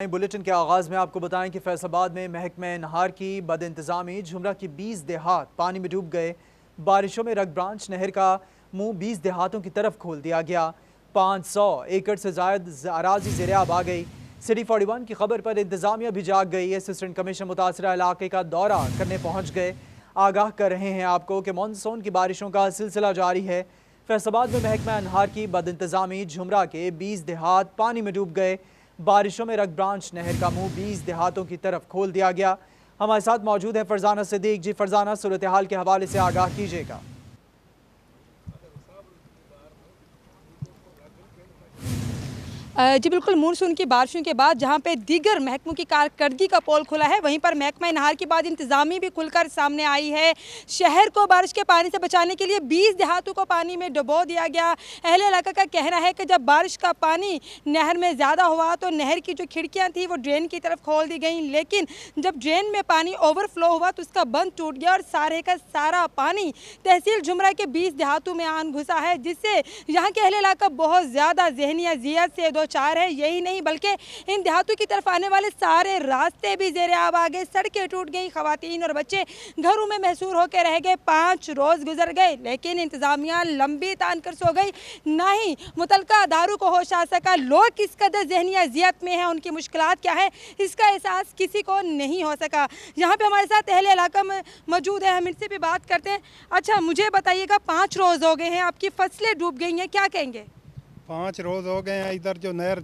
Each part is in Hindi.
बुलेटिन के आगाज में आपको बताएं कि फैसलाबाद में महकमे नहार की बदइंतजामी झुमरा की 20 देहात पानी में डूब गए। बारिशों में रग ब्रांच नहर का मुंह 20 देहातों की तरफ खोल दिया गया। 500 एकड़ से जायद अराजी ज़ेर-ए-आब आ गई। सिटी 41 की खबर पर इंतजामिया भी जाग गई। असिस्टेंट कमिश्नर मुतासरा इलाके का दौरा करने पहुंच गए। आगाह कर रहे हैं आपको कि मानसून की बारिशों का सिलसिला जारी है। फैसलाबाद में महकमा नहार की बदइंतजामी झुमरा के 20 देहात पानी में डूब गए। बारिशों में रग ब्रांच नहर का मुंह 20 देहातों की तरफ खोल दिया गया। हमारे साथ मौजूद है फरजाना सिद्दीक। जी फरजाना, सूरत हाल के हवाले से आगाह कीजिएगा। जी बिल्कुल, मानसून की बारिशों के बाद जहां पे दीगर महकमों की कारकर्दगी का पोल खुला है, वहीं पर महकमा नहार की बाद इंतजामी भी खुलकर सामने आई है। शहर को बारिश के पानी से बचाने के लिए 20 देहातों को पानी में डुबो दिया गया। अहले इलाका का कहना है कि जब बारिश का पानी नहर में ज़्यादा हुआ तो नहर की जो खिड़कियाँ थी वो ड्रेन की तरफ खोल दी गई, लेकिन जब ड्रेन में पानी ओवरफ्लो हुआ तो उसका बंद टूट गया और सारे का सारा पानी तहसील झुमरा के 20 देहातों में आन घुसा है, जिससे यहाँ के अहले इलाका बहुत ज़्यादा ज़हनी अजियत से दो चार है। यही नहीं बल्कि इन देहातों की तरफ आने वाले सारे रास्ते भी ज़ेर-ए-आब आ गए, सड़कें टूट गई, खवातीन और बच्चे घरों में महसूर होकर रह गए। 5 रोज़ गुजर गए लेकिन इंतजामिया लंबी तान कर सो गई, ना ही मुतलका अदारों को होश आ सका। लोग किस कदर ज़हनी अजियत में हैं, उनकी मुश्किलात क्या है, इसका एहसास किसी को नहीं हो सका। यहाँ पे हमारे साथ अहले इलाका में मौजूद है, हम इनसे भी बात करते हैं। अच्छा, मुझे बताइएगा, 5 रोज़ हो गए हैं, आपकी फसलें डूब गई हैं, क्या कहेंगे? 5 रोज़ हो गए हैं। इधर जो नहर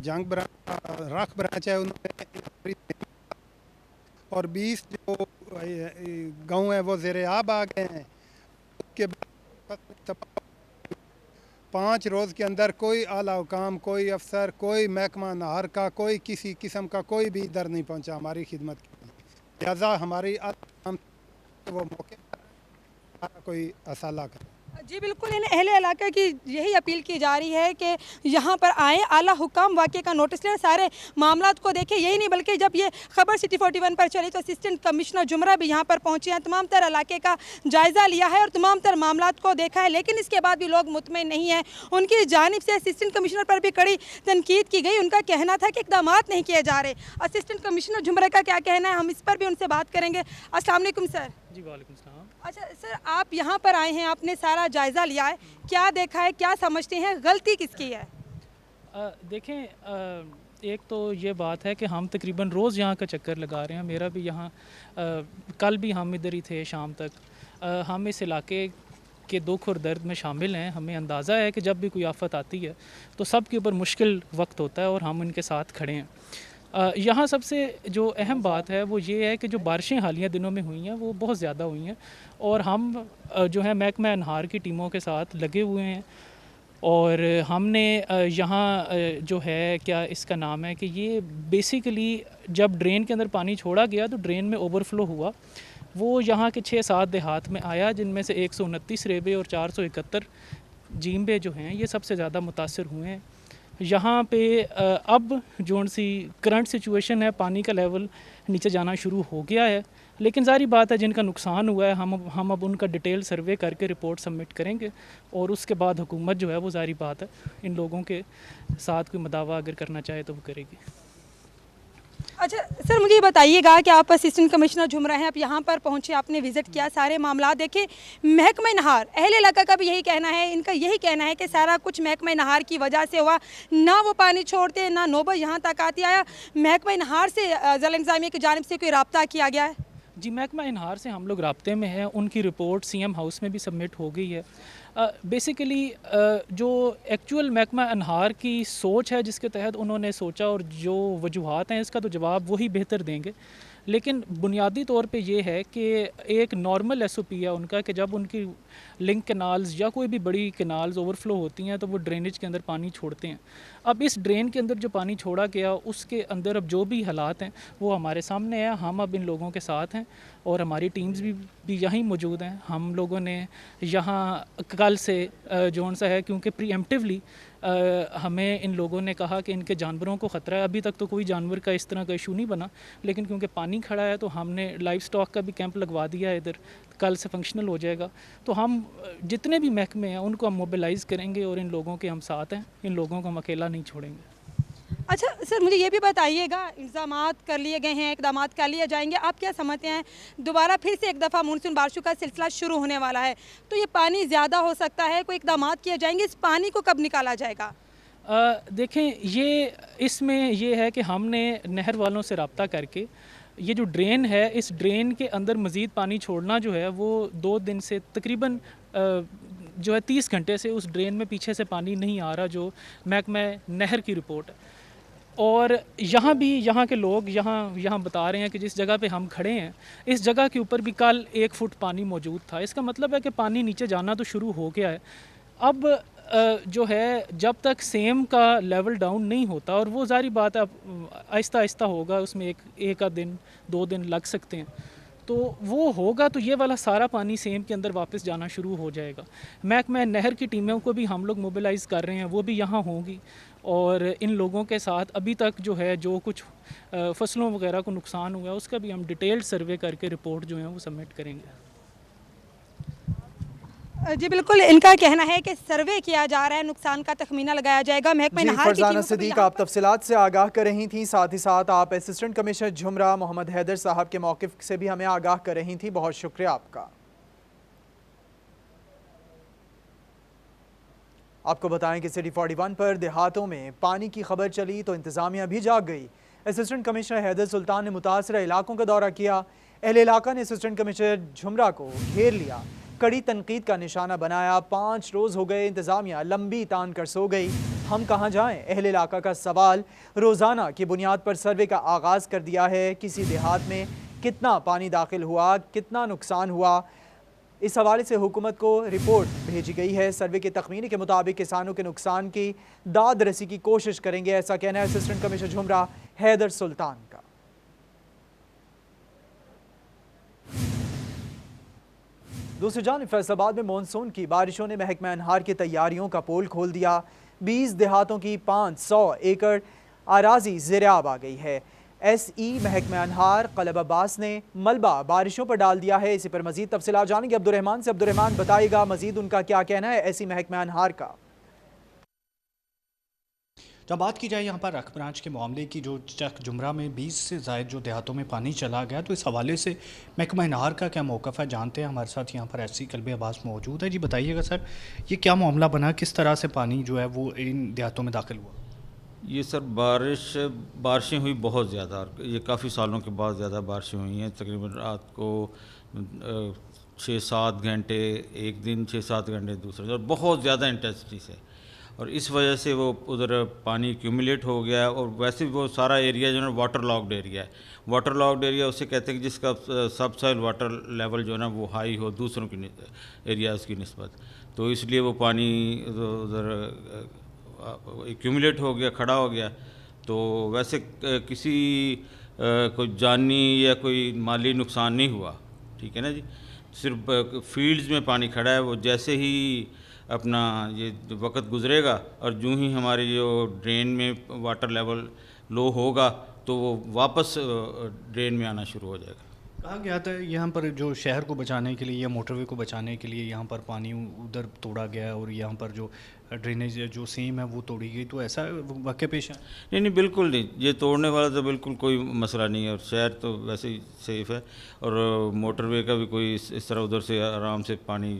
राख ब्रांच है उन्होंने और 20 जो गांव है वो ज़ेर-ए-आब आ गए हैं। उसके बाद 5 रोज़ के अंदर कोई आला हुकाम, कोई अफसर, कोई महकमा नहार का कोई किसी किस्म का कोई भी इधर नहीं पहुंचा हमारी खिदमत की। लिहाजा हमारी वो मौके पर कोई असाला करे। जी बिल्कुल, इन अहले इलाके की यही अपील की जा रही है कि यहाँ पर आएँ, आला हुकाम वाक़े का नोटिस लें, सारे मामलात को देखें। यही नहीं बल्कि जब ये खबर सिटी 41 पर चली तो असिस्टेंट कमिश्नर जुमरा भी यहाँ पर पहुँचे हैं, तमाम तर इलाके का जायज़ा लिया है और तमाम तर मामलात को देखा है, लेकिन इसके बाद भी लोग मुतमईन नहीं हैं। उनकी जानिब से असिस्टेंट कमिश्नर पर भी कड़ी तनकीद की गई। उनका कहना था कि इक़दाम नहीं किए जा रहे। असिस्टेंट कमिश्नर जुमरा का क्या कहना है, हम इस पर भी उनसे बात करेंगे। अस्सलाम वालेकुम सर। जी वालेकुम सलाम। अच्छा सर, आप यहाँ पर आए हैं, आपने सारा जायज़ा लिया है, क्या देखा है, क्या समझते हैं, गलती किसकी है? देखें, एक तो ये बात है कि हम तकरीबन रोज़ यहाँ का चक्कर लगा रहे हैं। मेरा भी यहाँ कल भी हम इधर ही थे शाम तक। हम इस इलाके के दुख और दर्द में शामिल हैं। हमें अंदाज़ा है कि जब भी कोई आफत आती है तो सब के ऊपर मुश्किल वक्त होता है और हम उनके साथ खड़े हैं। यहाँ सबसे जो अहम बात है वो ये है कि जो बारिशें हालिया दिनों में हुई हैं वो बहुत ज़्यादा हुई हैं और हम जो है महकमा नहार की टीमों के साथ लगे हुए हैं और हमने यहाँ जो है क्या इसका नाम है कि ये बेसिकली जब ड्रेन के अंदर पानी छोड़ा गया तो ड्रेन में ओवरफ्लो हुआ, वो यहाँ के 6-7 देहात में आया, जिनमें से 129 रेबे और 471 जीम्बे जो हैं ये सबसे ज़्यादा मुतासर हुए हैं। यहाँ पे अब जो सी करंट सिचुएशन है, पानी का लेवल नीचे जाना शुरू हो गया है, लेकिन ज़ाहिर बात है जिनका नुकसान हुआ है हम अब उनका डिटेल सर्वे करके रिपोर्ट सबमिट करेंगे और उसके बाद हुकूमत जो है वो ज़ाहिर बात है इन लोगों के साथ कोई मदावा अगर करना चाहे तो वो करेगी। अच्छा सर, मुझे ये बताइएगा कि आप असिस्टेंट कमिश्नर झुमरा हैं, आप यहाँ पर पहुँचे, आपने विज़िट किया, सारे मामला देखे। महकमा नहार, अहले इलाका का भी यही कहना है, इनका यही कहना है कि सारा कुछ महकमा नहार की वजह से हुआ, ना वो पानी छोड़ते ना नौबत यहाँ तक आती। आया महकमा नहार से ज़िला इंतज़ामिया की जानिब से कोई रब्ता किया गया है? जी, महकमा नहार से हम लोग राब्ते में हैं, उनकी रिपोर्ट CM हाउस में भी सबमिट हो गई है। बेसिकली जो एक्चुअल महकमा नहार की सोच है जिसके तहत उन्होंने सोचा और जो वजूहात हैं इसका तो जवाब वही बेहतर देंगे, लेकिन बुनियादी तौर पे ये है कि एक नॉर्मल SOP है उनका कि जब उनकी लिंक कैनाल्स या कोई भी बड़ी कैनाल्स ओवरफ्लो होती हैं तो वो ड्रेनेज के अंदर पानी छोड़ते हैं। अब इस ड्रेन के अंदर जो पानी छोड़ा गया उसके अंदर अब जो भी हालात हैं वो हमारे सामने है। हम अब इन लोगों के साथ हैं और हमारी टीम्स भी यहीं मौजूद हैं। हम लोगों ने यहाँ कल से जोन सा है क्योंकि प्रीएम्प्टिवली हमें इन लोगों ने कहा कि इनके जानवरों को ख़तरा है। अभी तक तो कोई जानवर का इस तरह का इशू नहीं बना, लेकिन क्योंकि पानी खड़ा है तो हमने लाइव स्टॉक का भी कैंप लगवा दिया है इधर, कल से फंक्शनल हो जाएगा। तो हम जितने भी महकमे हैं उनको हम मोबिलाइज़ करेंगे और इन लोगों के हम साथ हैं, इन लोगों को हम अकेला नहीं छोड़ेंगे। अच्छा सर, मुझे ये भी बताइएगा, इंतजामात कर लिए गए हैं, इकदामात कर लिए जाएंगे, आप क्या समझते हैं दोबारा फिर से एक दफ़ा मानसून बारिशों का सिलसिला शुरू होने वाला है, तो ये पानी ज़्यादा हो सकता है, कोई इकदामात किए जाएंगे, इस पानी को कब निकाला जाएगा? देखें, ये इसमें ये है कि हमने नहर वालों से रब्ता करके ये जो ड्रेन है, इस ड्रेन के अंदर मज़ीद पानी छोड़ना जो है वो 2 दिन से तकरीबन जो है 30 घंटे से उस ड्रेन में पीछे से पानी नहीं आ रहा, जो महकमा नहर की रिपोर्ट है। और यहाँ भी यहाँ के लोग यहाँ बता रहे हैं कि जिस जगह पे हम खड़े हैं, इस जगह के ऊपर भी कल 1 फुट पानी मौजूद था। इसका मतलब है कि पानी नीचे जाना तो शुरू हो गया है। अब जो है, जब तक सेम का लेवल डाउन नहीं होता, और वो ज़ाहिर बात है आहिस्ता आहिस्ता होगा, उसमें एक आध दिन 2 दिन लग सकते हैं, तो वो होगा तो ये वाला सारा पानी सेम के अंदर वापस जाना शुरू हो जाएगा। महकमा नहर की टीमों को भी हम लोग मोबिलाइज़ कर रहे हैं, वो भी यहाँ होंगी, और इन लोगों के साथ अभी तक जो है जो कुछ फसलों वगैरह को नुकसान हुआ है उसका भी हम डिटेल्ड सर्वे करके रिपोर्ट जो है वो सबमिट करेंगे। जी बिल्कुल, इनका कहना है कि सर्वे किया जा रहा है, नुकसान का तखमीना लगाया जाएगा। महकमा नहार की टीम सिद्दीक, आप तफसीलात से आगाह कर रही थी, साथ ही साथ आप असिस्टेंट कमिश्नर झुमरा मोहम्मद हैदर साहब के मौक़िफ़ से भी हमें आगाह कर रही थी, बहुत शुक्रिया आपका। आपको बताएं कि सिटी 41 पर देहातों में पानी की खबर चली तो इंतजामिया भी जाग गई। असिस्टेंट कमिश्नर हैदर सुल्तान ने मुतासरा इलाकों का दौरा किया। अहले इलाका ने असिस्टेंट कमिश्नर झुमरा को घेर लिया, कड़ी तनकीद का निशाना बनाया। 5 रोज़ हो गए, इंतजामिया लंबी तान कर सो गई। हम कहाँ जाएं? अहले इलाका का सवाल। रोज़ाना की बुनियाद पर सर्वे का आगाज़ कर दिया है। किसी देहात में कितना पानी दाखिल हुआ, कितना नुकसान हुआ, इस हवाले से हुकूमत को रिपोर्ट भेजी गई है। सर्वे के तखमीने के मुताबिक किसानों के नुकसान की दाद रसी की कोशिश करेंगे, ऐसा कहना है असिस्टेंट कमिश्नर झुमरा हैदर सुल्तान का। दूसरी जानिब फैसलाबाद में मानसून की बारिशों ने महकमा अनहार की तैयारियों का पोल खोल दिया। 20 देहातों की 500 एकड़ आराजी ज़ेर-ए-आब आ गई है। SE महकमा अनहार कलब अब्बास ने मलबा बारिशों पर डाल दिया है। इसी पर मजीद तफसीलात जानेंगे अब्दुर्रहमान से। अब्दुर्रहमान, बताइएगा मजीद उनका क्या कहना है SE महकमा अनहार का। जब बात की जाए यहाँ पर रख ब्रांच के मामले की, जो चक जुमरा में 20 से ज़ायद जो देहातों में पानी चला गया, तो इस हवाले से महकमा नहार का क्या मौक़िफ़ है जानते हैं। हमारे साथ यहाँ पर SC कलब अब्बास मौजूद है। जी बताइएगा सर, ये क्या मामला बना, किस तरह से पानी जो है वो इन देहातों में दाखिल हुआ? ये सर बारिशें हुई बहुत ज़्यादा, ये काफ़ी सालों के बाद ज़्यादा बारिशें हुई हैं। तकरीबन रात को 6-7 घंटे एक दिन, 6-7 घंटे दूसरे, और बहुत ज़्यादा इंटेंसिटी से, और इस वजह से वो उधर पानी एक्यूमुलेट हो गया। और वैसे भी वो सारा एरिया जो है वाटर लॉक्ड एरिया है। वाटर लॉक्ड एरिया उसे कहते हैं कि जिसका सब सॉइल वाटर लेवल जो है ना वो हाई हो दूसरों की एरियाज़ की निस्बत, तो इसलिए वो पानी उधर एक्यूमुलेट हो गया, खड़ा हो गया। तो वैसे किसी कोई जानी या कोई माली नुकसान नहीं हुआ, ठीक है ना जी। सिर्फ फील्ड्स में पानी खड़ा है, वो जैसे ही अपना ये वक्त गुजरेगा और यूँ ही हमारे जो ड्रेन में वाटर लेवल लो होगा तो वो वापस ड्रेन में आना शुरू हो जाएगा। कहा गया था यहाँ पर जो शहर को बचाने के लिए या मोटरवे को बचाने के लिए यहाँ पर पानी उधर तोड़ा गया और यहाँ पर जो ड्रेनेज जो सेम है वो तोड़ी गई, तो ऐसा वाक़या पेश है? नहीं, बिल्कुल नहीं, ये तोड़ने वाला तो बिल्कुल कोई मसला नहीं है, और शहर तो वैसे ही सेफ़ है, और मोटरवे का भी कोई इस तरह उधर से आराम से पानी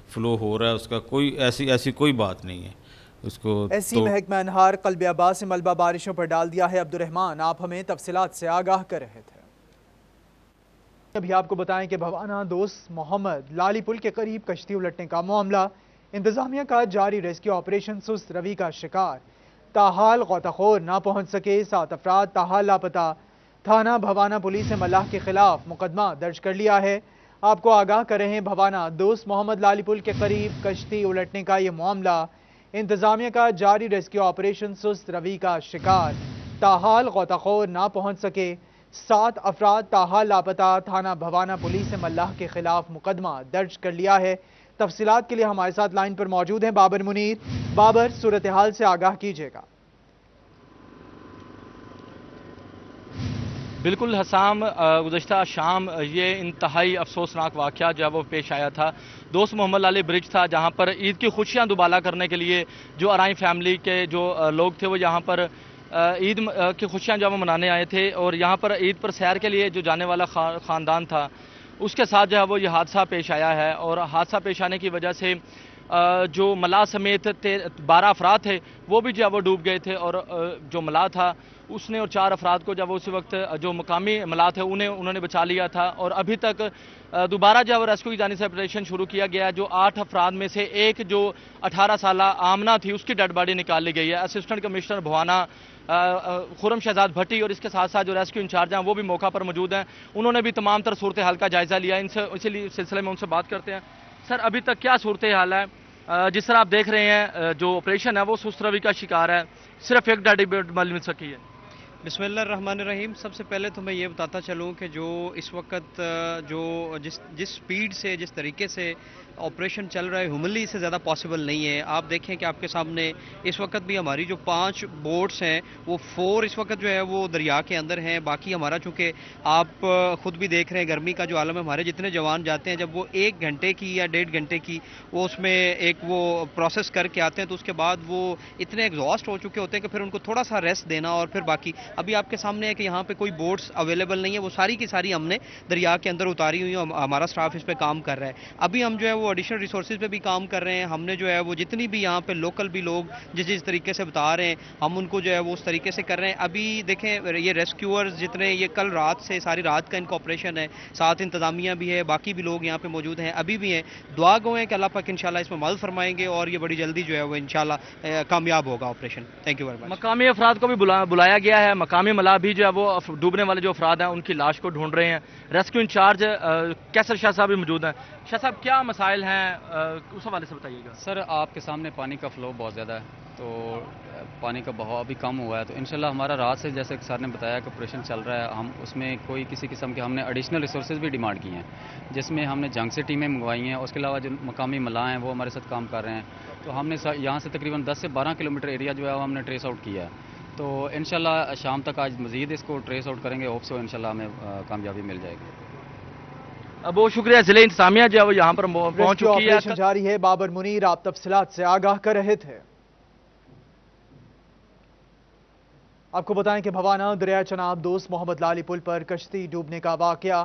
फ़्लो हो रहा है, उसका कोई ऐसी कोई बात नहीं है। उसको SE महकमा अनहार कलब अब्बास से मलबा बारिशों पर डाल दिया है। अब्दुर्रहमान, आप हमें तफसीलात से आगाह कर रहे थे। अभी आपको बताएं कि भवाना दोस्त मोहम्मद लाली पुल के करीब कश्ती उलटने का मामला, इंतजामिया का जारी रेस्क्यू ऑपरेशन सुस्त रवि का शिकार। ताहाल गौताखोर ना पहुंच सके, 7 अफराद ताहाल लापता। थाना भवाना पुलिस ने मल्लाह के खिलाफ मुकदमा दर्ज कर लिया है। आपको आगाह कर रहे हैं, भवाना दोस्त मोहम्मद लाली पुल के करीब कश्ती उलटने का ये मामला, इंतजामिया का जारी रेस्क्यू ऑपरेशन सुस्त रवि का शिकार। ताहाल गौताखोर ना पहुंच सके, 7 अफराद ताहाल लापता। थाना भवाना पुलिस ने मल्लाह के खिलाफ मुकदमा दर्ज कर लिया है। तफसीलात के लिए हमारे साथ लाइन पर मौजूद हैं बाबर मुनीर। बाबर, सूरत हाल से आगाह कीजिएगा। बिल्कुल हसाम, गुज़श्ता शाम ये इंतहाई अफसोसनाक वाक़या जो है वो पेश आया था। दोस्त मोहम्मद अली ब्रिज था जहाँ पर ईद की खुशियाँ दुबाला करने के लिए जो अराई फैमिली के जो लोग थे वो यहाँ पर ईद की खुशियाँ जो है वो मनाने आए थे, और यहाँ पर ईद पर सैर के लिए जो जाने वाला ख़ानदान था उसके साथ जो है वो ये हादसा पेश आया है। और हादसा पेश आने की वजह से जो मलाह समेत 12 अफराद थे वो भी जो है वो डूब गए थे, और जो मलाह था उसने और 4 अफराद को जब उस वक्त जो मकामी मलाह थे उन्होंने बचा लिया था। और अभी तक दोबारा जो है वो रेस्क्यू की जाने से ऑपरेशन शुरू किया गया है। जो 8 अफराद में से एक जो 18 साल आमना थी उसकी डेड बॉडी निकाल ली गई है। असिस्टेंट कमिश्नर भवाना खुरम शहजाद भट्टी और इसके साथ साथ जो रेस्क्यू इंचार्ज हैं वो भी मौका पर मौजूद हैं। उन्होंने भी तमाम तर सूरत हाल का जायज़ा लिया। इनसे इसी सिलसिले में उनसे बात करते हैं। सर, अभी तक क्या सूरत हाल है? जिस तरह आप देख रहे हैं जो ऑपरेशन है वो सुस्त रवि का शिकार है, सिर्फ एक डेड बॉडी मिल सकी है। बिस्मिल्लाहिर्रहमानिर्रहीम। सबसे पहले तो मैं ये बताता चलूँ कि जो इस वक्त जो जिस स्पीड से जिस तरीके से ऑपरेशन चल रहा है हुमली से ज़्यादा पॉसिबल नहीं है। आप देखें कि आपके सामने इस वक्त भी हमारी जो 5 बोट्स हैं वो 4 इस वक्त जो है वो दरिया के अंदर हैं। बाकी हमारा चूँकि आप ख़ुद भी देख रहे हैं गर्मी का जो आलम है, हमारे जितने जवान जाते हैं जब वो 1 घंटे की या 1.5 घंटे की वो उसमें एक वो प्रोसेस करके आते हैं तो उसके बाद वो इतने एग्जॉस्ट हो चुके होते हैं कि फिर उनको थोड़ा सा रेस्ट देना और फिर बाकी अभी आपके सामने है कि यहाँ पे कोई बोट्स अवेलेबल नहीं है, वो सारी की सारी हमने दरिया के अंदर उतारी हुई है। हमारा स्टाफ इस पे काम कर रहा है। अभी हम जो है वो एडिशनल रिसोर्सेज पे भी काम कर रहे हैं। हमने जो है वो जितनी भी यहाँ पे लोकल भी लोग जिस तरीके से बता रहे हैं हम उनको जो है वो उस तरीके से कर रहे हैं। अभी देखें ये रेस्क्यूअर्स जितने ये कल रात से सारी रात का इनका ऑपरेशन है, साथ इंतजामिया भी है, बाकी भी लोग यहाँ पे मौजूद हैं, अभी भी हैं। दुआ गो है कि अल्लाह पाक इंशाल्लाह इसमें मदद फरमाएंगे और ये बड़ी जल्दी जो है वो इंशाल्लाह कामयाब होगा operation. Thank you very much. मकामी अफराद को भी बुलाया गया है। मकामी मलाह भी जो है वो डूबने वाले जो अफराद हैं उनकी लाश को ढूंढ रहे हैं। रेस्क्यू इंचार्ज कैसर शाह साहब भी मौजूद हैं। शाह साहब, क्या मसाइल हैं उस हवाले से बताइएगा। सर, आपके सामने पानी का फ्लो बहुत ज़्यादा है, तो पानी का बहाव अभी कम हुआ है, तो इंशाल्लाह हमारा रात से जैसे सर ने बताया कि ऑपरेशन चल रहा है। हम उसमें कोई किसी किस्म के हमने एडिशनल रिसोर्सेज भी डिमांड की हैं, जिसमें हमने जंग से टीमें मंगवाई हैं। उसके अलावा जो मकामी मलाह हैं वो हमारे साथ काम कर रहे हैं। तो हमने यहाँ से तकरीबन 10 से 12 किलोमीटर एरिया जो है वो हमने ट्रेस आउट किया है। तो इंशाल्लाह शाम तक आज मज़ीद इसको ट्रेस आउट करेंगे। होप से इंशाल्लाह हमें कामयाबी मिल जाएगी। अब बहुत शुक्रिया। जिले इंतजामिया जो है वो यहाँ पर पहुँच चुकी है। ऑपरेशन जारी है। बाबर मुनीर आप तफसीलात से आगाह कर रहे थे। आपको बताएं कि भवाना दरिया चनाब दोस्त मोहम्मद लाली पुल पर कश्ती डूबने का वाकया।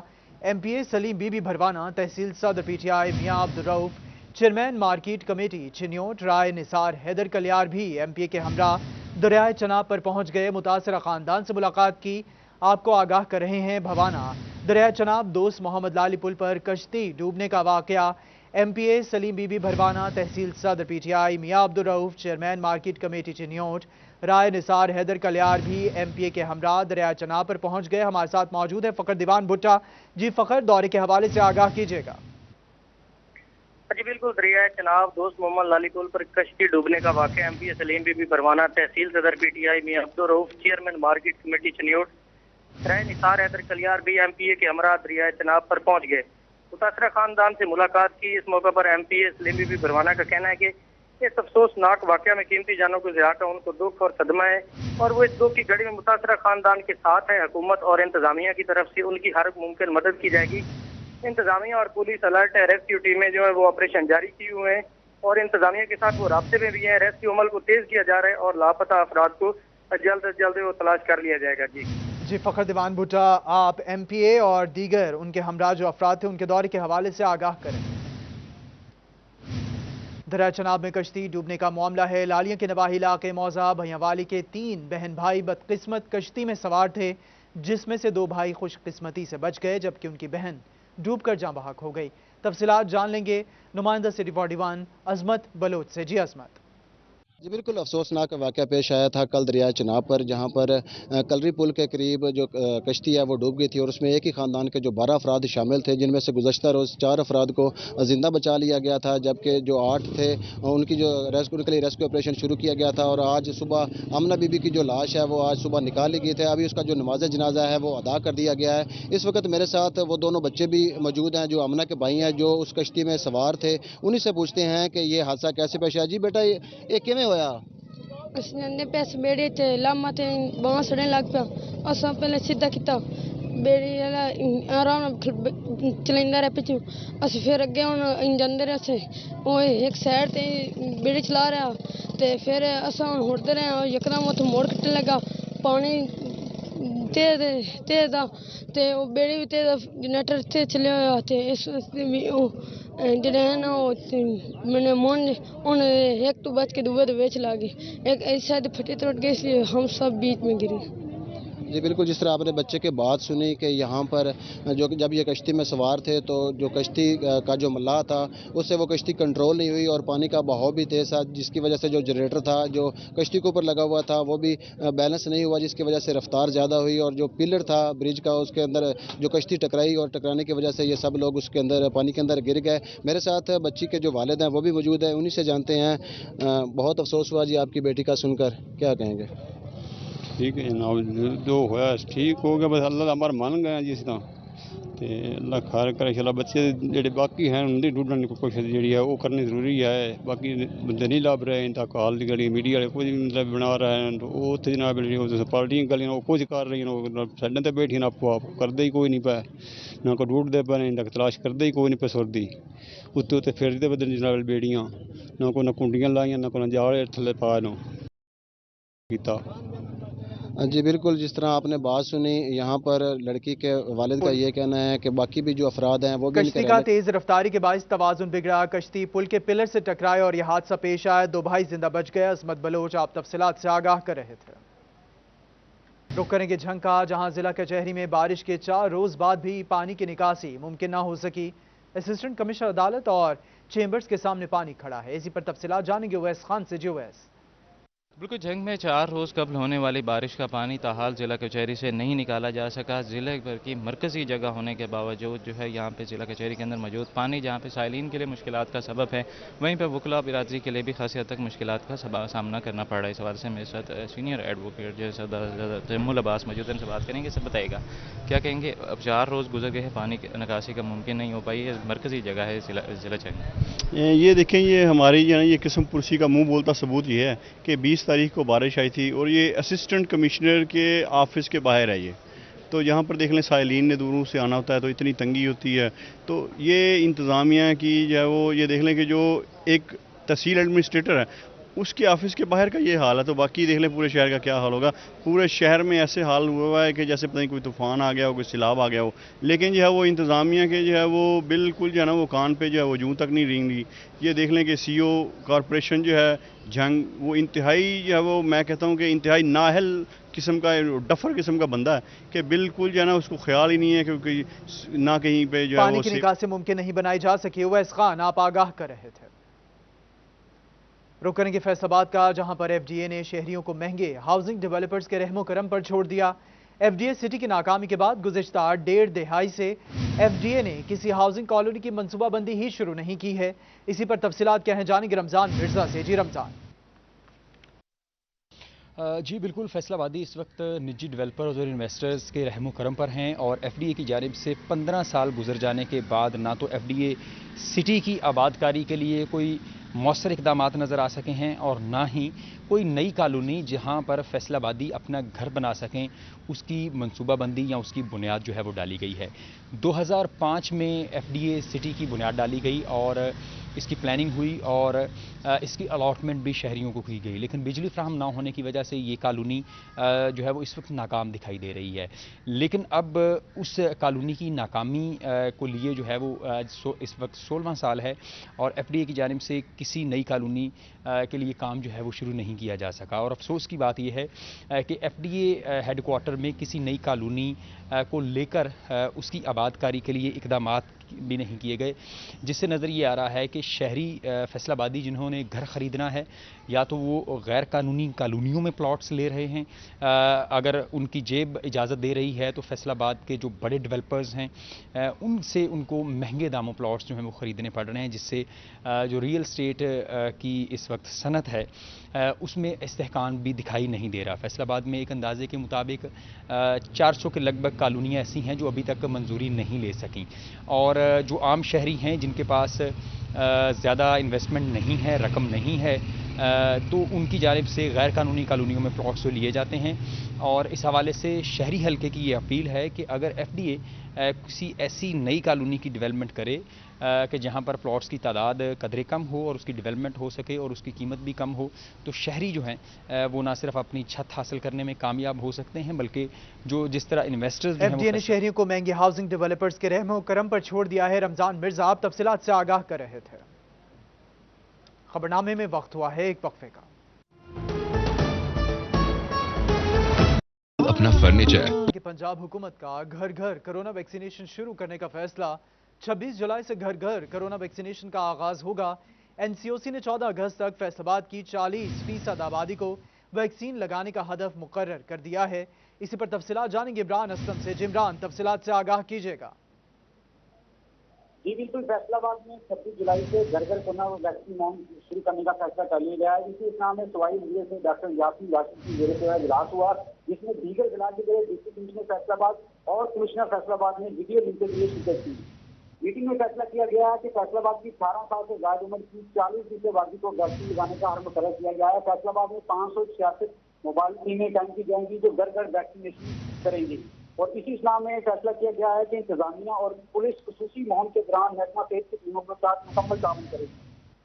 MPA सलीम बीबी भरवाना, तहसील सदर PTI Mian Abdul Rauf, chairman market committee Chiniot Rai Nisar Haider Kaliar भी MPA के हमरा दरिया चनाब पर पहुंच गए। मुतासरा खानदान से मुलाकात की। आपको आगाह कर रहे हैं भवाना दरिया चनाब दोस्त मोहम्मद लाली पुल पर कश्ती डूबने का वाकया। MPA सलीम बीबी भरवाना, तहसील सदर PTI Mian Abdul Rauf, chairman market committee Chiniot Rai Nisar Haider Kaliar भी MPA के हमरा दरिया चनाब पर पहुंच गए। हमारे साथ मौजूद है फ़खर दीवान भुट्टा। जी फ़खर, दौरे के हवाले से आगाह कीजिएगा। जी बिल्कुल, दरिया चनाब दोस्त मोहम्मद लाली पुल पर कश्ती डूबने का वाक़या। MPA सलीम बीबी भरवाना, तहसील सदर PTI Mian Abdul Rauf, chairman market committee Chiniot Rai Nisar Haider Kaliar भी MPA के हमरा दरिया चनाब पर पहुंच गए। मुतासरा खानदान से मुलाकात की। इस मौके पर MPA सलीम बीबी भरवाना का कहना है कि इस अफसोसनाक वाक़या में कीमती जानों को ज़िया का उनको दुख और सदमा है और वो इस दुख की घड़ी में मुतासरा खानदान के साथ है। हुकूमत और इंतजामिया की तरफ से उनकी हर मुमकिन मदद की जाएगी। इंतजामिया और पुलिस अलर्ट है। रेस्क्यू टीमें जो है वो ऑपरेशन जारी किए हुए हैं और इंतजामिया के साथ वो राब्ते में भी हैं। रेस्क्यू अमल को तेज किया जा रहा है और लापता अफराद को जल्द से जल्द वो तलाश कर लिया जाएगा। जी फ़खर दीवान भुट्टा, आप MPA और दीगर उनके हमरा जो अफराद थे उनके दौरे के हवाले से आगाह करें। दरिया चनाब में कश्ती डूबने का मामला है। लालिया के नवाही इलाके मौजा भैयावाली के 3 बहन भाई बदकिस्मत कश्ती में सवार थे, जिसमें से 2 भाई खुशकिस्मती से बच गए जबकि उनकी बहन डूबकर जाँ बहक हो गई। तफसीलात जान लेंगे नुमाइंदा सिटी 41 अजमत बलोच से। जी अजमत। जी बिल्कुल, अफसोसनाक वाक़या पेश आया था कल दरिया चनाब पर, जहां पर कलरी पुल के करीब जो कश्ती है वो डूब गई थी और उसमें एक ही ख़ानदान के जो 12 अफराद शामिल थे, जिनमें से गुज़श्ता रोज़ 4 अफराद को ज़िंदा बचा लिया गया था, जबकि जो 8 थे उनकी जो उनके लिए रेस्क्यू ऑपरेशन शुरू किया गया था। और आज सुबह आमना बीबी की जो लाश है वो आज सुबह निकाली गई थी। अभी उसका जो नमाज जनाजा है वो अदा कर दिया गया है। इस वक्त मेरे साथ वो दोनों बच्चे भी मौजूद हैं जो आमना के भाई हैं, जो उस कश्ती में सवार थे। उन्हीं से पूछते हैं कि ये हादसा कैसे पेश आया। जी बेटा, ये किमें होया? ਅਸੀਂ ਜਾਂਦੇ ਪਏ ਇਸ ਬੇੜੇ 'ਚ ਲਾਮਾ ਤੇ ਬਾਂਹ ਸੜਨ ਲੱਗ ਪਿਆ। ਅਸਾਂ ਪਹਿਲਾਂ ਸਿੱਧਾ ਕੀਤਾ, ਬੇੜੀ ਵਾਲਾ ਆਰਾਮ ਨਾਲ ਚਲਾਉਂਦਾ ਰਿਹਾ ਪਿੱਛੋਂ। ਅਸੀਂ ਫਿਰ ਅੱਗੇ ਹੁਣ ਜਾਂਦੇ ਰਹੇ, ਅਸੀਂ ਉਹ ਇੱਕ ਸਾਈਡ ਤੇ ਬੇੜੀ ਚਲਾ ਰਿਹਾ ਤੇ ਫਿਰ ਅਸਾਂ ਹੁਣ ਹੁੜਦੇ ਰਹੇ। ਯਕਦਮ ਉੱਥੇ ਮੋੜ ਕੱਟਣ ਲੱਗਾ, ਪਾਣੀ ਤੇਜ਼ ਦਾ ਤੇ ਉਹ ਬੇੜੀ ਵੀ ਤੇਜ਼, ਜਨਰੇਟਰ ਤੇ ਚੱਲਿਆ ਹੋਇਆ ਤੇ ਇਸ ਵਾਸਤੇ ਵੀ ਉਹ ਜਿਹੜੇ ਹੈ ਨਾ ਉਹ मैंने मोन उन एक तो बच के दूसरे तो बेच लागे, एक ऐसा फटे टूट गए, इसलिए हम सब बीच में गिरे। जी बिल्कुल, जिस तरह आपने बच्चे की बात सुनी कि यहाँ पर जो जब ये कश्ती में सवार थे तो जो कश्ती का जो मल्लाह था उससे वो कश्ती कंट्रोल नहीं हुई और पानी का बहाव भी तेज़ था, जिसकी वजह से जो जनरेटर था जो कश्ती के ऊपर लगा हुआ था वो भी बैलेंस नहीं हुआ, जिसकी वजह से रफ्तार ज़्यादा हुई और जो पिलर था ब्रिज का उसके अंदर जो कश्ती टकराई और टकराने की वजह से ये सब लोग उसके अंदर पानी के अंदर गिर गए। मेरे साथ बच्ची के जो वालिद हैं वो भी मौजूद हैं, उन्हीं से जानते हैं। बहुत अफसोस हुआ जी आपकी बेटी का सुनकर, क्या कहेंगे? ठीक है जनाब, जो होया ठीक हो गया, बस अल्लाह हमारा मान गया जिस तरह तो अल्लाह खैर करे। चला बच्चे जेडे बाकी हैं उनकी ढूंढने की कोशिश जी है वो करनी जरूरी है। बाकी बंदे नहीं लभ रहे, इनका कॉल की गली मीडिया वाले कुछ मतलब बना रहे हैं, तो वो उत्थे जनाब पार्टियां गलियां वो कुछ कर रही हैं, साइडों पर बैठी ना आपो आप करते ही कोई नहीं पाए, ना को ढूंढते पे इनका तलाश करते ही कोई नहीं पे सुरदी उत्ते उत्ते फिरते बदल जनाब बेड़ियाँ ना को ना कुंडियां लाइया ना को जाल थले पा लो किया। जी बिल्कुल, जिस तरह आपने बात सुनी, यहाँ पर लड़की के वालिद का ये कहना है कि बाकी भी जो अफराद हैं वो भी कश्ती का तेज रफ्तारी के बायस तवाजुन बिगड़ा, कश्ती पुल के पिलर से टकराए और यह हादसा पेश आया। 2 भाई जिंदा बच गए। असमत बलोच आप तफसीलात से आगाह कर रहे थे। रुक करेंगे झंका, जहां जिला कचहरी में बारिश के 4 रोज बाद भी पानी की निकासी मुमकिन ना हो सकी। असिस्टेंट कमिश्नर अदालत और चेंबर्स के सामने पानी खड़ा है। इसी पर तफसीलात जानेंगे उवैस खान से। जी उवैस। बिल्कुल, जंग में 4 रोज़ कबल होने वाली बारिश का पानी ताहाल ज़िला कचहरी से नहीं निकाला जा सका। ज़िले भर की मरकज़ी जगह होने के बावजूद जो है यहाँ पे ज़िला कचहरी के अंदर मौजूद पानी जहाँ पे साइलिन के लिए मुश्किलात का सबब है, वहीं पर वकला बिरादरी के लिए भी खासी हद तक मुश्किलात का सामना करना पड़ रहा है। इस हवाले से मेरे साथ सीनियर एडवोकेट जो है जम्मुल अब्बास मौजूद हैं, उनसे बात करेंगे। सब बताइएगा क्या कहेंगे, अब 4 रोज़ गुजर गए हैं, पानी की निकासी का मुमकिन नहीं हो पाई है, मरकज़ी जगह है ज़िला चंग। ये देखें, ये हमारी जो है ये किस्म पुरसी का मुँह बोलता सबूत ये है कि 20 तारीख को बारिश थी और ये असिस्टेंट कमिश्नर के ऑफिस के बाहर है ये, तो यहाँ पर देख लें साइलिन ने दूरों से आना होता है तो इतनी तंगी होती है। तो ये इंतज़ामिया की जो है वो ये देख लें कि जो एक तहसील एडमिनिस्ट्रेटर है उसके ऑफिस के बाहर का ये हाल है, तो बाकी देख लें पूरे शहर का क्या हाल होगा। पूरे शहर में ऐसे हाल हुआ है कि जैसे पता नहीं कोई तूफ़ान आ गया हो, कोई सैलाब आ गया हो, लेकिन जो है वो इंतज़ामिया के जो है वो बिल्कुल जो है ना वो कान पे जो है वो जूं तक नहीं रेंग रही। ये देख लें कि CO कॉरपोरेशन जो है जंग, वो इंतहाई जो है वो मैं कहता हूँ कि इंतहाई नाहल किस्म का डफर किस्म का बंदा है कि बिल्कुल जो है ना उसको ख्याल ही नहीं है क्योंकि ना कहीं पे जो है पानी की निकासी मुमकिन नहीं बनाई जा सकी। उवैस खान आप आगाह कर रहे थे। रुक करेंगे फैसलाबाद का, जहां पर FDA ने शहरियों को महंगे हाउसिंग डेवलपर्स के रहमो करम पर छोड़ दिया। FDA सिटी की नाकामी के बाद गुज़िश्ता 1.5 दहाई से FDA ने किसी हाउसिंग कॉलोनी की मनसूबाबंदी ही शुरू नहीं की है। इसी पर तफसीलात क्या हैं जानेंगे रमज़ान मिर्जा से। जी रमज़ान। जी बिल्कुल, फैसलाबादी इस वक्त निजी डेवलपर्स और इन्वेस्टर्स के रहमो करम पर हैं और FDA की जानिब से 15 साल गुजर जाने के बाद ना तो FDA सिटी की आबादकारी के लिए कोई मौसर इकदामात नज़र आ सके हैं और ना ही कोई नई कॉलोनी जहां पर फैसलाबादी अपना घर बना सकें उसकी मनसूबाबंदी या उसकी बुनियाद जो है वो डाली गई है। 2005 में FDA सिटी की बुनियाद डाली गई और इसकी प्लानिंग हुई और इसकी अलॉटमेंट भी शहरियों को की गई, लेकिन बिजली फ्राहम ना होने की वजह से ये कॉलोनी जो है वो इस वक्त नाकाम दिखाई दे रही है। लेकिन अब उस कॉलोनी की नाकामी को लिए जो है वो इस वक्त 16वां साल है और FDA की जानिब से किसी नई कॉलोनी के लिए काम जो है वो शुरू नहीं किया जा सका। और अफसोस की बात यह है कि FDA हेडक्वार्टर में किसी नई कॉलोनी को लेकर उसकी आबादकारी के लिए इकदामात भी नहीं किए गए, जिससे नज़र ये आ रहा है कि शहरी फैसलाबादी जिन्होंने घर ख़रीदना है या तो वो गैर कानूनी कॉलोनियों में प्लॉट्स ले रहे हैं, अगर उनकी जेब इजाज़त दे रही है तो फैसलाबाद के जो बड़े डेवलपर्स हैं उनसे उनको महंगे दामों प्लॉट्स जो हैं वो ख़रीदने पड़ रहे हैं, जिससे जो रियल स्टेट की इस वक्त सनत है उसमें इस्तेहकाम भी दिखाई नहीं दे रहा। फैसलाबाद में एक अंदाजे के मुताबिक 400 के लगभग कॉलोनियाँ ऐसी हैं जो अभी तक मंजूरी नहीं ले सकें और और जो आम शहरी हैं जिनके पास ज़्यादा इन्वेस्टमेंट नहीं है, रकम नहीं है, तो उनकी जानिब से गैर कानूनी कॉलोनियों में प्लॉट्स तो लिए जाते हैं। और इस हवाले से शहरी हल्के की ये अपील है कि अगर एफडीए किसी ऐसी नई कॉलोनी की डेवलपमेंट करे कि जहां पर प्लॉट्स की तादाद कदरे कम हो और उसकी डेवलपमेंट हो सके और उसकी कीमत भी कम हो, तो शहरी जो हैं वो ना सिर्फ अपनी छत हासिल करने में कामयाब हो सकते हैं, बल्कि जो जिस तरह इन्वेस्टर्स एफडीए ने शहरियों को महंगे हाउसिंग डेवलपर्स के रहमो करम पर छोड़ दिया है। रमजान मिर्जा आप तफसीलात से आगाह कर रहे थे। खबरनामे में वक्त हुआ है एक वक्फे का। अपना फर्नीचर कि पंजाब हुकूमत का घर घर कोरोना वैक्सीनेशन शुरू करने का फैसला। 26 जुलाई से घर घर कोरोना वैक्सीनेशन का आगाज होगा। एनसीओसी ने 14 अगस्त तक फैसलाबाद की 40% आबादी को वैक्सीन लगाने का हदफ मुकर्रर कर दिया है। इसी पर तफसीलात जानेंगे इमरान असलम से। जिमरान, तफसीलात से आगाह कीजिएगा। जी बिल्कुल, फैसलाबाद में 26 जुलाई से घर घर कोरोना वैक्सीन शुरू करने का फैसला कर लिया गया है। इसी नाम में सवाई जिले से डॉक्टर यासीन राशिद की जेर से इजलास हुआ, जिसमें दीगर जिला के डिप्टी कमिश्नर फैसलाबाद और कमिश्नर फैसलाबाद ने वीडियो लिंक के लिए शिरकत की। मीटिंग में फैसला किया गया है कि फैसलाबाद की 18 साल से ज्यादा उम्र की 40% आबादी को वैक्सीन लगाने का हरम मुकर्रर किया गया है। फैसलाबाद में 566 मोबाइल टीमें कायम की जाएंगी जो घर घर वैक्सीनेशन करेंगी। और इसी इस्लाम में फैसला किया गया है कि इंतजामिया और पुलिस खुसूसी मुहिम के दौरान महकमा सेहत की टीमों के साथ मुकम्मल ताउन करेगी।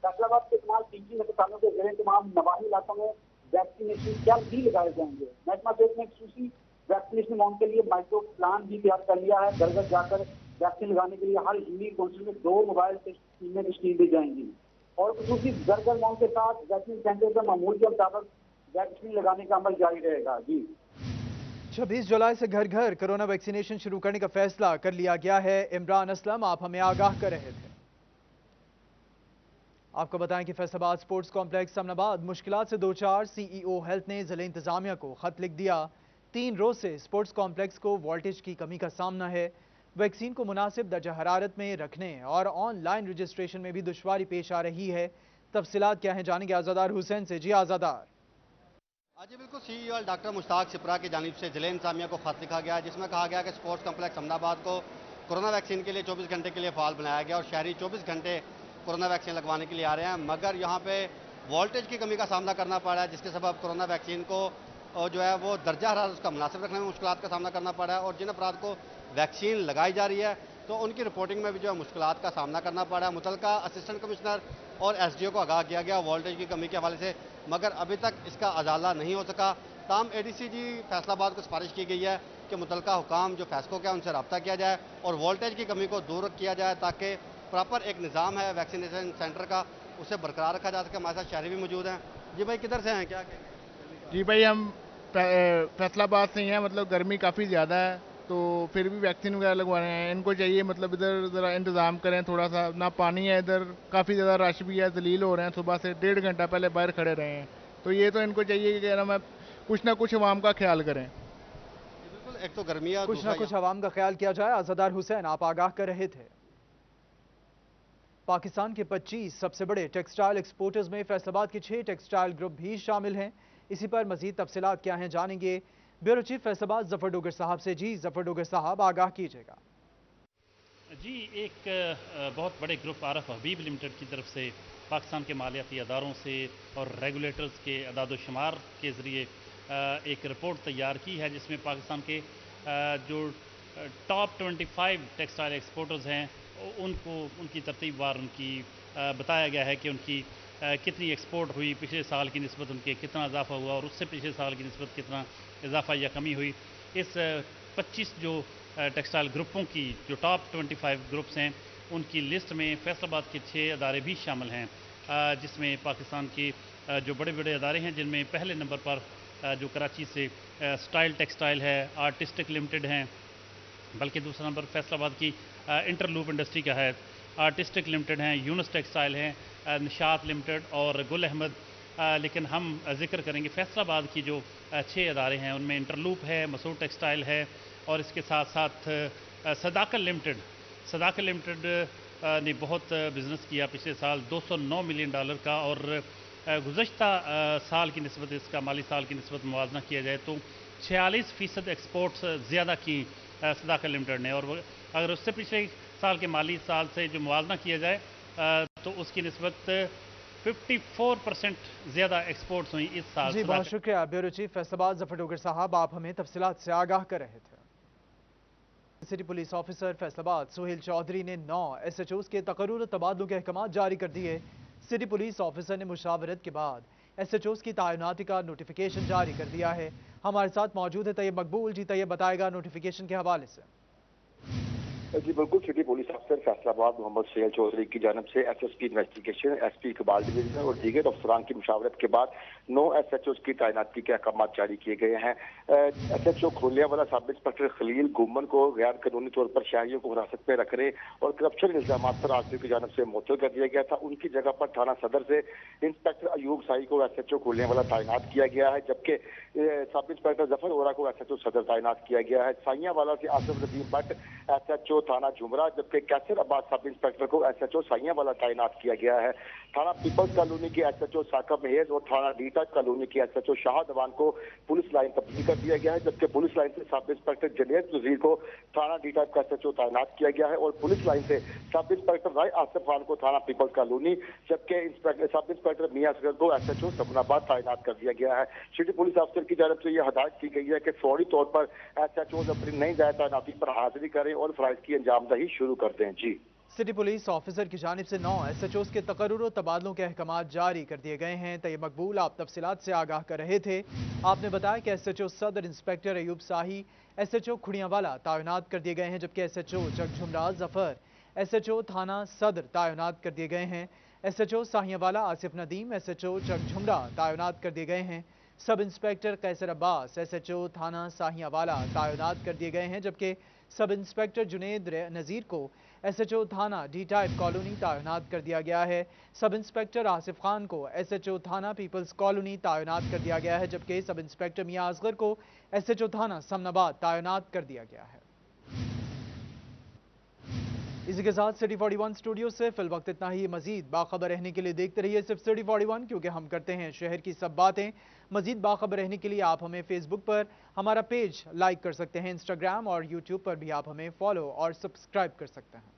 फैसलाबाद के तमाम टीचिंग अस्पतालों के जरिए तमाम नवाही इलाकों में वैक्सीनेशन कैंप भी लगाए जाएंगे। महकमा सेहत ने खुसूसी वैक्सीनेशन मुहिम के लिए माइक्रो प्लान भी तैयार कर लिया है। घर घर जाकर वैक्सीन लगाने के लिए हर यूनिट काउंसिल में 2 मोबाइल टीमें तश्कील दी जाएंगी और खुसूसी घर घर मुहिम के साथ वैक्सीन सेंटर पर मामूल के मुताबिक वैक्सीन लगाने का अमल जारी रहेगा। जी 26 जुलाई से घर घर कोरोना वैक्सीनेशन शुरू करने का फैसला कर लिया गया है। इमरान असलम, आप हमें आगाह कर रहे थे। आपको बताएं कि फैसलाबाद स्पोर्ट्स कॉम्प्लेक्स अमनाबाद मुश्किलात से 2-4 सीईओ हेल्थ ने जिले इंतजामिया को खत लिख दिया। 3 रोज से स्पोर्ट्स कॉम्प्लेक्स को वोल्टेज की कमी का सामना है। वैक्सीन को मुनासिब दर्जा हरारत में रखने और ऑनलाइन रजिस्ट्रेशन में भी दुश्वारी पेश आ रही है। तफसीलात क्या है जानेंगे आज़ादार हुसैन से। जी आज़ादार। जी बिल्कुल, सीईओ डॉक्टर मुश्ताक सिपरा की जानिब से जिले इंतजामिया को खत लिखा गया है, जिसमें कहा गया कि स्पोर्ट्स कॉम्प्लेक्स अहमदाबाद को कोरोना वैक्सीन के लिए 24 घंटे के लिए फाल बनाया गया और शहरी 24 घंटे कोरोना वैक्सीन लगवाने के लिए आ रहे हैं, मगर यहाँ पे वोल्टेज की कमी का सामना करना पड़ रहा है, जिसके सबब कोरोना वैक्सीन को जो है वो दर्जा हरारत उसका मुनासिब रखने में मुश्किलात का सामना करना पड़ रहा है। और जिन अफराद को वैक्सीन लगाई जा रही है तो उनकी रिपोर्टिंग में भी जो है मुश्किलात का सामना करना पड़ रहा है। मुतलका असिस्टेंट कमिश्नर और एसडीओ को आगाह किया गया वोल्टेज की कमी के हवाले से, मगर अभी तक इसका अजाला नहीं हो सका। ताम एडीसीजी फैसलाबाद को सिफारिश की गई है कि मुतलका हुकाम जो फैसलों के उनसे रब्ता किया जाए और वोल्टेज की कमी को दूर किया जाए, ताकि प्रॉपर एक निज़ाम है वैक्सीनेशन सेंटर का उसे बरकरार रखा जा सके। हमारे साथ शहरी भी मौजूद हैं। जी भाई, किधर से हैं, क्या जी भाई, हम फैसलाबाद से ही हैं। मतलब गर्मी काफ़ी ज़्यादा है तो फिर भी वैक्सीन वगैरह लगवाने हैं। इनको चाहिए मतलब इधर ज़रा इंतज़ाम करें थोड़ा सा। ना पानी है इधर, काफ़ी ज़्यादा रश भी है, जलील हो रहे हैं। सुबह से 1.5 घंटा पहले बाहर खड़े रहे हैं, तो ये तो इनको चाहिए कि ना कुछ ना कुछ अवाम का ख्याल करें। बिल्कुल, एक तो गर्मी है, कुछ ना कुछ अवाम का ख्याल किया जाए। आज़ादार हुसैन, आप आगाह कर रहे थे। पाकिस्तान के 25 सबसे बड़े टेक्सटाइल एक्सपोर्टर्स में फैसलाबाद के 6 टेक्सटाइल ग्रुप भी शामिल हैं। इसी पर मजीद तफसीलात क्या हैं जानेंगे ब्यूरो चीफ फैसलाबाद जफर डोगर साहब से। जी जफर डोगर साहब, आगाह कीजिएगा। जी, एक बहुत बड़े ग्रुप आरफ हबीब लिमिटेड की तरफ से पाकिस्तान के मालियाती अदारों से और रेगुलेटर्स के अदाद-ओ-शुमार के ज़रिए एक रिपोर्ट तैयार की है, जिसमें पाकिस्तान के जो टॉप 25 टेक्सटाइल एक्सपोर्टर्स हैं उनको उनकी तरतीबवार उनकी बताया गया है कि उनकी कितनी एक्सपोर्ट हुई, पिछले साल की निस्बत उनके कितना इजाफा हुआ और उससे पिछले साल की निस्बत कितना इजाफा या कमी हुई। इस 25 जो टेक्सटाइल ग्रुपों की जो टॉप 25 ग्रुप्स हैं उनकी लिस्ट में फैसलाबाद के 6 अदारे भी शामिल हैं, जिसमें पाकिस्तान के जो बड़े बड़े अदारे हैं, जिनमें पहले नंबर पर जो कराची से स्टाइल टेक्सटाइल है, आर्टिस्टिक लिमिटेड हैं, बल्कि दूसरा नंबर फैसलाबाद की इंटरलूप इंडस्ट्री का है, आर्टिस्टिक लिमिटेड हैं, यूनुस टेक्सटाइल हैं, निशात लिमिटेड और गुल अहमद। लेकिन हम जिक्र करेंगे फैसलाबाद की जो 6 अदारे हैं उनमें इंटरलूप है, मसूर टेक्सटाइल है और इसके साथ साथ सदाकत लिमिटेड ने बहुत बिज़नेस किया पिछले साल $209 मिलियन का और गुज़श्ता साल की निस्बत इसका माली साल की निस्बत मुवाजना किया जाए तो 46% एक्सपोर्ट्स ज़्यादा की सदाकत लिमिटेड ने। और अगर उससे पिछले साल के माली साल से जो मुआवजा किया जाए तो उसकी निस्बत 54% ज़्यादा एक्सपोर्ट्स हुई इस साल। जी बहुत शुक्रिया ब्यूरो चीफ फैसलाबाद जफर डोगर साहब, आप हमें तफसीलात से आगाह कर रहे थे। City police officer Faisalabad Suhail Chaudhry ने 9 SHOs के तकर्रुर तबादलों के अहकाम जारी कर दिए। सिटी पुलिस ऑफिसर ने मुशावरत के बाद SHOs की तैनाती का नोटिफिकेशन जारी कर दिया है। हमारे साथ मौजूद है तैयब मकबूल। जी तैयब, बताएगा नोटिफिकेशन के हवाले से। जी बिल्कुल, सिटी पुलिस अफसर फैसलाबाद मोहम्मद सुहेल चौधरी की जानब से SSP investigation, SP Iqbal division और दीगर अफसरान की मुशावरत के बाद 9 SHOs की तैनाती के अहकाम जारी किए गए हैं। SHO खोलियावाला सब इंस्पेक्टर खलील गुमन को गैर कानूनी तौर पर शहरियों को हिरासत में रखने और करप्शन इल्जाम पर RTO की जानब से मुअत्तल कर दिया गया था। उनकी जगह पर थाना सदर से इंस्पेक्टर अयूब साई को SHO खोलियावाला तैनात किया गया है, जबकि सब इंस्पेक्टर जफर ओरा को SHO सदर तैनात किया गया है। साइयावाला से आसिफ नदीम भट्ट SHO थाना झुमरा, जबकि कैसर अब्बास सब इंस्पेक्टर को SHO साइयावाला तैनात किया गया है। थाना पीपल्स कॉलोनी के SHO साकब मेहज और थाना डीटा कॉलोनी के SHO शाह दवान को पुलिस लाइन तब्दील कर दिया गया है, जबकि पुलिस लाइन से सब इंस्पेक्टर जनेद नजीर को थाना डीटा का SHO तैनात किया गया है और पुलिस लाइन से सब इंस्पेक्टर राय आसिफ खान को थाना पीपल्स कॉलोनी, जबकि सब इंस्पेक्टर मियां असगर को SHO समनाबाद तैनात कर दिया गया है। सिटी पुलिस अफसर की जानब से यह हदायत की गई है कि फौरी तौर पर SHOs अपनी नई दायरा तैनाती पर हाजिरी करें और फराइज की अंजामदही शुरू कर दें। जी सिटी पुलिस ऑफिसर की जानिब से 9 SHOs के तकर्रुर तबादलों के अहकाम जारी कर दिए गए हैं। तैयब मकबूल, आप तफसीलात से आगाह कर रहे थे। आपने बताया कि SHO सदर इंस्पेक्टर अयूब शाही SHO खुड़ियावाला तैनात कर दिए गए हैं, जबकि SHO जगझुमरा जफर SHO थाना सदर तैनात कर दिए गए हैं। SHO साहियावाला आसिफ नदीम SHO जगझुमरा तैनात कर दिए गए हैं। सब इंस्पेक्टर कैसर अब्बास SHO थाना साहियावाला तैनात कर दिए गए हैं, जबकि सब इंस्पेक्टर जुनेद नज़ीर को SHO थाना डी टाइप कॉलोनी तैनात कर दिया गया है। सब इंस्पेक्टर आसिफ खान को SHO थाना पीपल्स कॉलोनी तैनात कर दिया गया है, जबकि सब इंस्पेक्टर मियां असगर को SHO थाना समनाबाद तैनात कर दिया गया है। इसी के साथ सिटी 41 स्टूडियो से फिल वक्त इतना ही। मजीद बाखबर रहने के लिए देखते रहिए सिर्फ सिटी 41, क्योंकि हम करते हैं शहर की सब बातें। मजीद बाखबर रहने के लिए आप हमें फेसबुक पर हमारा पेज लाइक कर सकते हैं, इंस्टाग्राम और यूट्यूब पर भी आप हमें फॉलो और सब्सक्राइब कर सकते हैं।